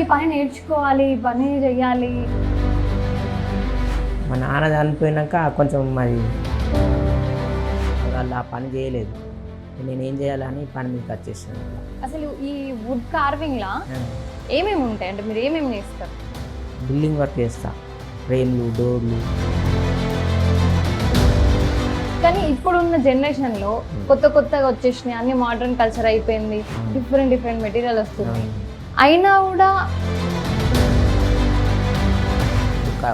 ఈ పని నేర్చుకోవాలి, ఈ పని చెయ్యాలి? మా నాన్న చనిపోయినాక కొంచెం మరి వాళ్ళు ఆ పని చేయలేదు, నేనేం చేయాలని పని మీకు వచ్చేసాను. అసలు ఈ వుడ్ కార్వింగ్లా ఏమేమి ఉంటాయి అంటే మీరు ఏమేమి చేస్తారు? బిల్డింగ్ వర్క్ చేస్తా, ఫ్రేమ్లు, డోర్లు. కానీ ఇప్పుడున్న జనరేషన్లో కొత్తగా వచ్చేసినాయి, అన్ని మోడర్న్ కల్చర్ అయిపోయింది, డిఫరెంట్ మెటీరియల్ వస్తుంది. అయినా కూడా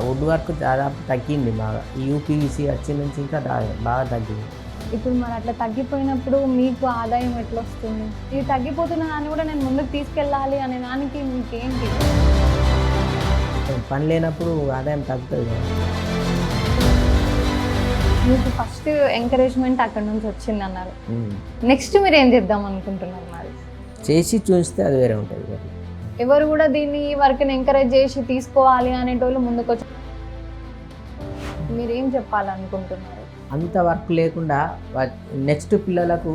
వుడ్ వర్క్ దాదాపు తగ్గింది బాగా. యూపీవీసీ వచ్చి నుంచి ఇంకా బాగా తగ్గింది. ఇప్పుడు మరి అట్లా తగ్గిపోయినప్పుడు మీకు ఆదాయం ఎట్లా వస్తుంది? ఇది తగ్గిపోతున్న దాన్ని కూడా నేను ముందుకు తీసుకెళ్ళాలి అనే దానికి మీకేంటి? పని లేనప్పుడు ఆదాయం తగ్గుతుంది కదా. మీకు ఫస్ట్ ఎంకరేజ్మెంట్ అక్కడ నుంచి వచ్చింది అన్నారు. నెక్స్ట్ మీరు ఏం చేద్దాం అనుకుంటున్నారు? మరి చేసి చూస్తే అది వేరే ఉంటుంది. ఎవరు కూడా దీన్ని వర్క్ని ఎంకరేజ్ చేసి తీసుకోవాలి అనేటోళ్ళు ముందుకు వచ్చి మీరేం చెప్పాలనుకుంటున్నారు? అంత వర్క్ లేకుండా నెక్స్ట్ పిల్లలకు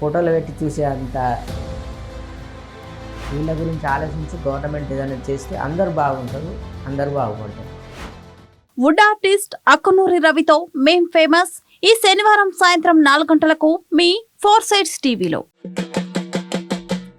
ఫోటోలు పెట్టి చూసే అంత వీళ్ళ గురించి ఆలోచించి గవర్నమెంట్ ఏదైనా చేస్తే అందరూ బాగుంటారు, అందరూ బాగుంటారు. వుడ్ ఆర్టిస్ట్ అక్కునూరి రవితో మేం ఫేమస్ ఈ శనివారం సాయంత్రం 4 గంటలకు మీ 4 సైడ్స్ టీవీలో.